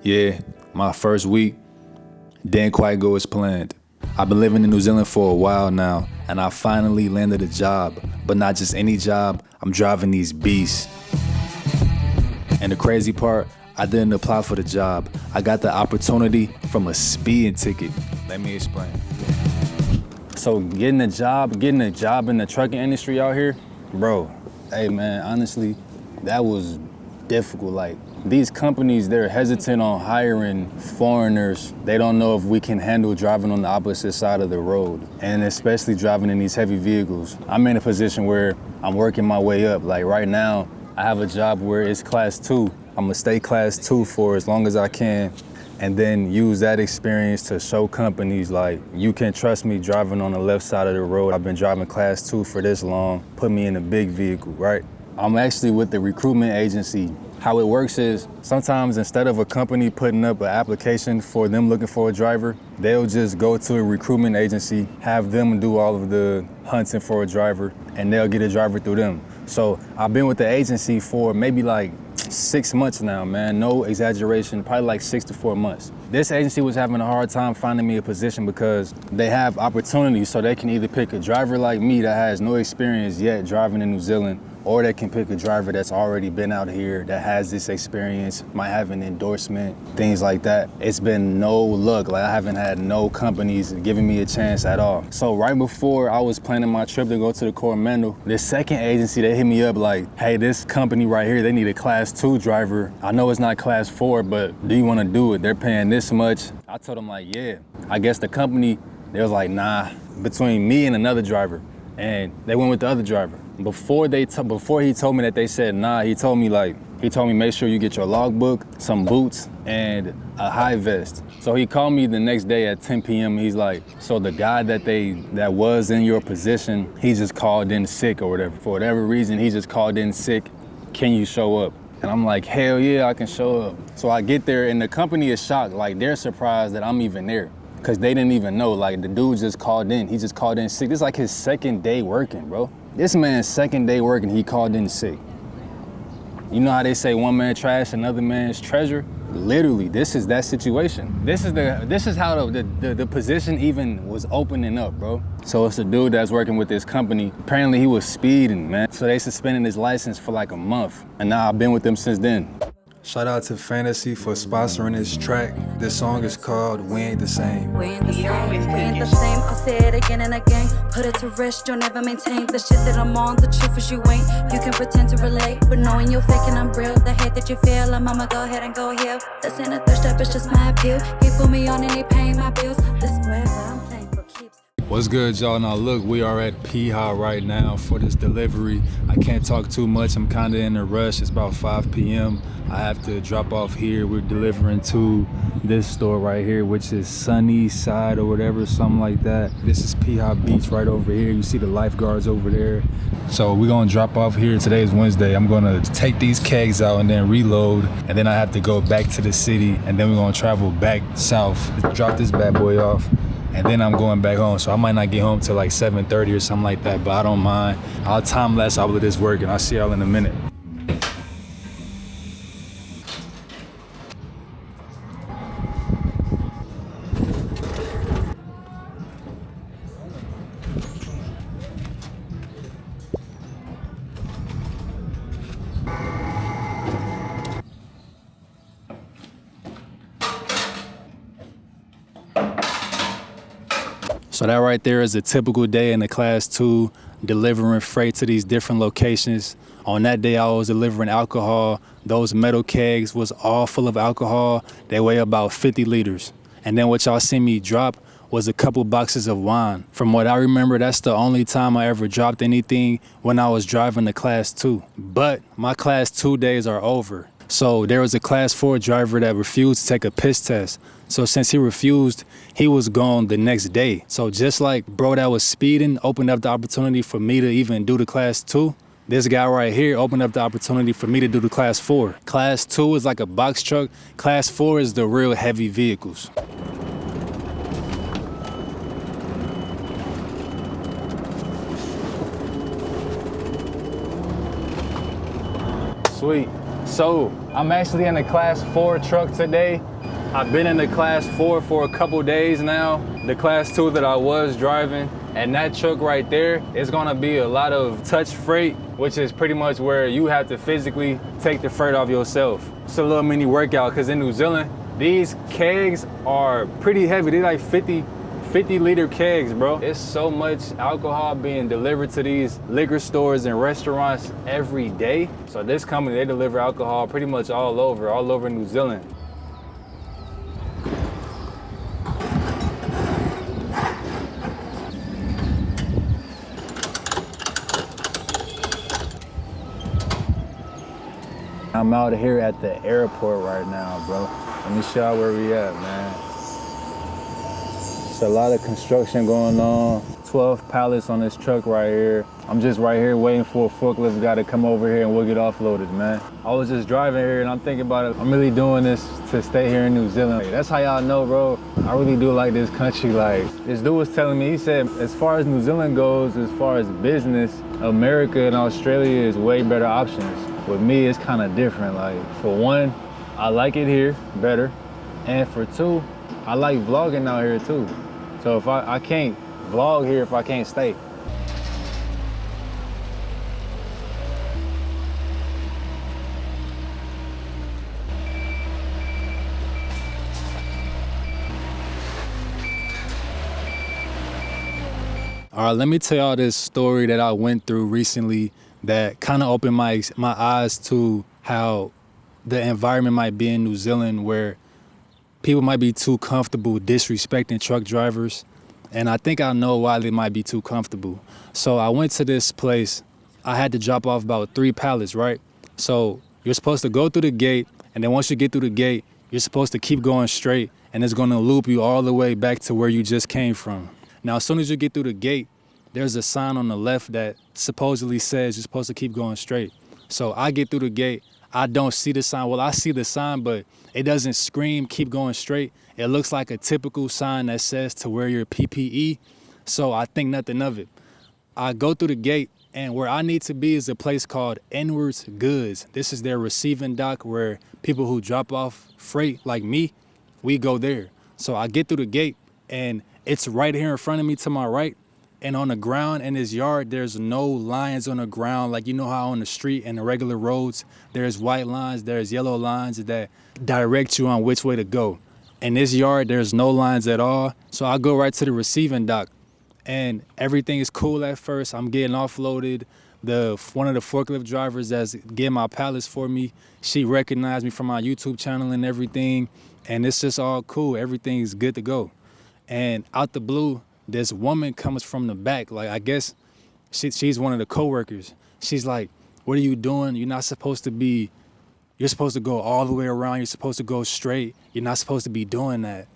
Yeah, my first week didn't quite go as planned. I've been living in New Zealand for a while now, and I finally landed a job. But not just any job, I'm driving these beasts. And the crazy part, I didn't apply for the job. I got the opportunity from a speeding ticket. Let me explain. So getting a job in the trucking industry out here, bro, hey man, honestly, that was difficult. Like, these companies, they're hesitant on hiring foreigners. They don't know if we can handle driving on the opposite side of the road, and especially driving in these heavy vehicles. I'm in a position where I'm working my way up. Like right now, I have a job where it's class 2. I'm gonna stay class 2 for as long as I can, and then use that experience to show companies like, you can trust me driving on the left side of the road. I've been driving class 2 for this long. Put me in a big vehicle, right? I'm actually with the recruitment agency. How it works is, sometimes instead of a company putting up an application for them looking for a driver, they'll just go to a recruitment agency, have them do all of the hunting for a driver, and they'll get a driver through them. So I've been with the agency for maybe like 6 months now, man. No exaggeration, probably like 6 to 4 months. This agency was having a hard time finding me a position because they have opportunities, so they can either pick a driver like me that has no experience yet driving in New Zealand, or they can pick a driver that's already been out here, that has this experience, might have an endorsement, things like that. It's been no luck. Like, I haven't had no companies giving me a chance at all. So right before I was planning my trip to go to the Coromandel, this second agency, they hit me up like, hey, this company right here, they need a class 2 driver. I know it's not class 4, but do you wanna do it? They're paying this much. I told them like, yeah. I guess the company, they was like, nah, between me and another driver. And they went with the other driver. Before he told me that they said nah, he told me make sure you get your logbook, some boots, and a high vest. So he called me the next day at 10 p.m. He's like, so the guy that was in your position, he just called in sick or whatever. For whatever reason, he just called in sick. Can you show up? And I'm like, hell yeah, I can show up. So I get there and the company is shocked. Like, they're surprised that I'm even there, because they didn't even know. Like, the dude just called in. He just called in sick. This is like his second day working, bro. This man's second day working, he called in sick. You know how they say one man trash, another man's treasure? Literally, this is that situation. This is how the position even was opening up, bro. So it's a dude that's working with this company. Apparently he was speeding, man. So they suspended his license for like a month. And now I've been with them since then. Shout out to Fantasy for sponsoring this track. This song is called We Ain't the Same. We ain't the same, we ain't the same. I'll say it again and again. Put it to rest, you'll never maintain the shit that I'm on. The truth is you ain't. You can pretend to relate, but knowing you're fake and I'm real. The hate that you feel, and mama, go ahead and go heal. This ain't a third step, it's just my appeal. He put me on and he paying my bills. This is wherever I'm playing for keeps. What's good, y'all? Now look, we are at Piha right now for this delivery. I can't talk too much, I'm kinda in a rush. It's about 5 p.m. I have to drop off here. We're delivering to this store right here, which is Sunny Side or whatever, something like that. This is Piha Beach right over here. You see the lifeguards over there. So we're gonna drop off here. Today is Wednesday. I'm gonna take these kegs out and then reload, and then I have to go back to the city, and then we're gonna travel back south, drop this bad boy off, and then I'm going back home. So I might not get home till like 7:30 or something like that, but I don't mind. I'll time lapse all of this work, and I'll see y'all in a minute. So that right there is a typical day in the class 2, delivering freight to these different locations. On that day, I was delivering alcohol. Those metal kegs was all full of alcohol. They weigh about 50 liters. And then what y'all see me drop was a couple boxes of wine. From what I remember, that's the only time I ever dropped anything, when I was driving the class 2. But my class 2 days are over. So there was a class 4 driver that refused to take a piss test. So since he refused, he was gone the next day. So just like bro that was speeding opened up the opportunity for me to even do the class 2, this guy right here opened up the opportunity for me to do the class 4. Class 2 is like a box truck. Class 4 is the real heavy vehicles. Sweet. So I'm actually in the class 4 truck today. I've been in the class 4 for a couple days now. The class 2 that I was driving, and that truck right there is gonna be a lot of touch freight, which is pretty much where you have to physically take the freight off yourself. It's a little mini workout, because in New Zealand, these kegs are pretty heavy. They're like 50 liter kegs, bro. It's so much alcohol being delivered to these liquor stores and restaurants every day. So this company, they deliver alcohol pretty much all over New Zealand. I'm out here at the airport right now, bro. Let me show you where we at, man. It's a lot of construction going on. 12 pallets on this truck right here. I'm just right here waiting for a forklift guy to come over here and we'll get offloaded, man. I was just driving here and I'm thinking about it. I'm really doing this to stay here in New Zealand. That's how y'all know, bro. I really do like this country. Like, this dude was telling me, he said, as far as New Zealand goes, as far as business, America and Australia is way better options. With me, it's kind of different. Like, for one, I like it here better. And for two, I like vlogging out here too. So if I can't vlog here if I can't stay. All right, let me tell y'all this story that I went through recently that kind of opened my eyes to how the environment might be in New Zealand, where people might be too comfortable disrespecting truck drivers. And I think I know why they might be too comfortable. So I went to this place. I had to drop off about 3 pallets, right? So you're supposed to go through the gate, and then once you get through the gate, you're supposed to keep going straight, and it's gonna loop you all the way back to where you just came from. Now, as soon as you get through the gate, there's a sign on the left that supposedly says you're supposed to keep going straight. So I get through the gate, I don't see the sign. Well, I see the sign, but it doesn't scream keep going straight. It looks like a typical sign that says to wear your PPE. So I think nothing of it. I go through the gate, and where I need to be is a place called Inwards Goods. This is their receiving dock where people who drop off freight like me, we go there. So I get through the gate, and it's right here in front of me to my right. And on the ground in this yard, there's no lines on the ground. Like, you know how on the street and the regular roads, there's white lines, there's yellow lines that direct you on which way to go. In this yard, there's no lines at all. So I go right to the receiving dock, and everything is cool at first. I'm getting offloaded. One of the forklift drivers that's getting my pallets for me, she recognized me from my YouTube channel and everything. And it's just all cool. Everything's good to go. And out the blue, this woman comes from the back. Like, I guess she's one of the coworkers. She's like, what are you doing? You're supposed to go all the way around. You're supposed to go straight. You're not supposed to be doing that.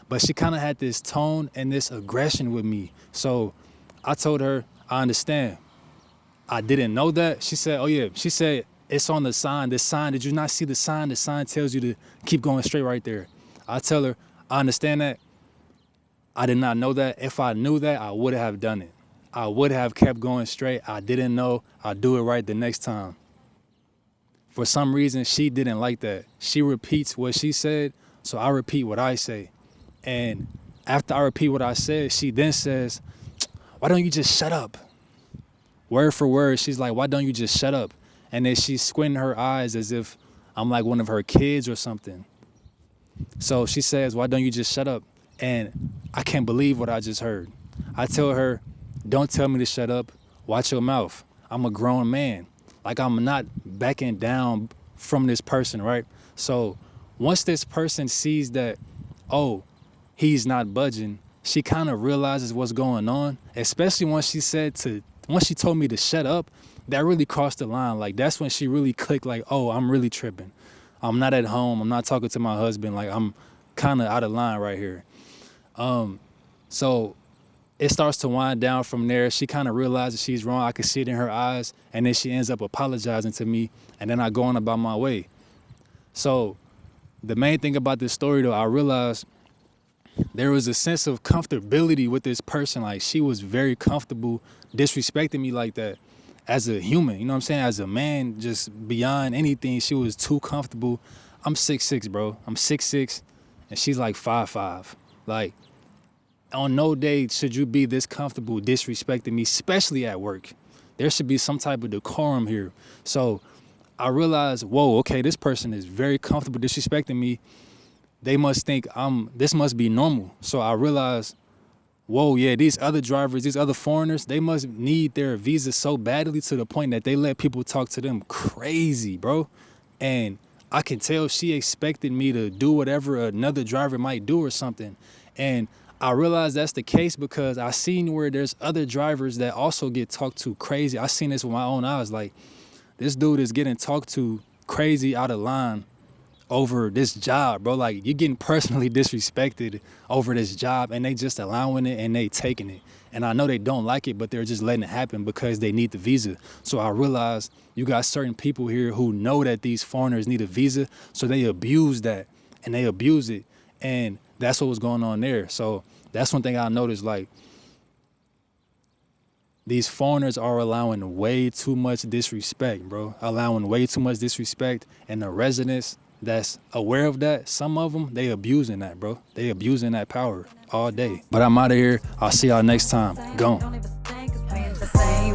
But she kind of had this tone and this aggression with me. So I told her, I understand. I didn't know that. She said, oh yeah. She said, it's on the sign. The sign, did you not see the sign? The sign tells you to keep going straight right there. I tell her, I understand that. I did not know that. If I knew that, I would have done it. I would have kept going straight. I didn't know. I'll do it right the next time. For some reason, she didn't like that. She repeats what she said, so I repeat what I say. And after I repeat what I said, she then says, why don't you just shut up? Word for word, she's like, why don't you just shut up? And then she's squinting her eyes as if I'm like one of her kids or something. So she says, why don't you just shut up? And I can't believe what I just heard. I tell her, don't tell me to shut up. Watch your mouth. I'm a grown man. Like, I'm not backing down from this person, right? So once this person sees that, oh, he's not budging, she kind of realizes what's going on, especially once she told me to shut up. That really crossed the line. Like, that's when she really clicked, like, oh, I'm really tripping. I'm not at home. I'm not talking to my husband. Like, I'm kind of out of line right here. So it starts to wind down from there. She kind of realizes she's wrong. I can see it in her eyes. And then she ends up apologizing to me. And then I go on about my way. So the main thing about this story, though, I realized there was a sense of comfortability with this person. Like, she was very comfortable disrespecting me like that. as a human, you know what I'm saying? As a man, just beyond anything, she was too comfortable. I'm 6'6", bro. I'm 6'6", and she's like 5'5". Like, on no day should you be this comfortable disrespecting me, especially at work. There should be some type of decorum here. So I realized, whoa, okay, this person is very comfortable disrespecting me. They must think this must be normal. So I realized, whoa, yeah, these other drivers, these other foreigners, they must need their visa so badly to the point that they let people talk to them crazy, bro. And I can tell she expected me to do whatever another driver might do or something. And I realized that's the case because I seen where there's other drivers that also get talked to crazy. I seen this with my own eyes. Like, this dude is getting talked to crazy out of line over this job, bro. Like, you're getting personally disrespected over this job, and they just allowing it and they taking it. And I know they don't like it, but they're just letting it happen because they need the visa. So I realized you got certain people here who know that these foreigners need a visa, so they abuse that and they abuse it. And that's what was going on there. So that's one thing I noticed, like, these foreigners are allowing way too much disrespect, bro. Allowing way too much disrespect. And the residents that's aware of that, some of them, they abusing that, bro. They abusing that power all day. But I'm out of here. I'll see y'all next time. Gone.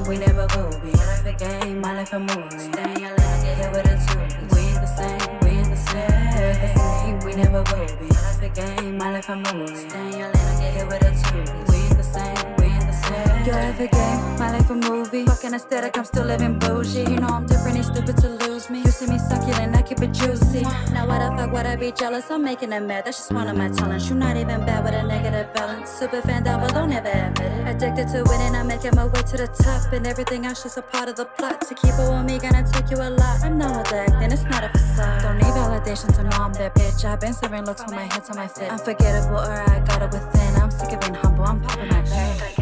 We never will be. The game, my life a movie. Stay your lane, get hit with a two. We ain't the same, we ain't the same. We never will be. The game, my life a movie. Stay your lane, get hit with a two. We ain't the same, we ain't the same. Your life a game, my life a movie. Fucking aesthetic, I'm still living bougie. You know I'm different, it's stupid to lose me. You see me succulent, I keep it juicy. Now why the fuck would I be jealous? I'm making them mad, that's just one of my talents. You not even bad with a negative balance. Super fan down, but don't ever admit it. Addicted to winning, I'm making my way to the top. And everything else just a part of the plot. To keep it with me, gonna take you a lot. I'm done with the acting, it's not a facade. Don't need validation to know I'm that bitch. I've been serving looks from my head to my feet. Unforgettable, or I got it within. I'm sick of being humble, I'm popping my shit.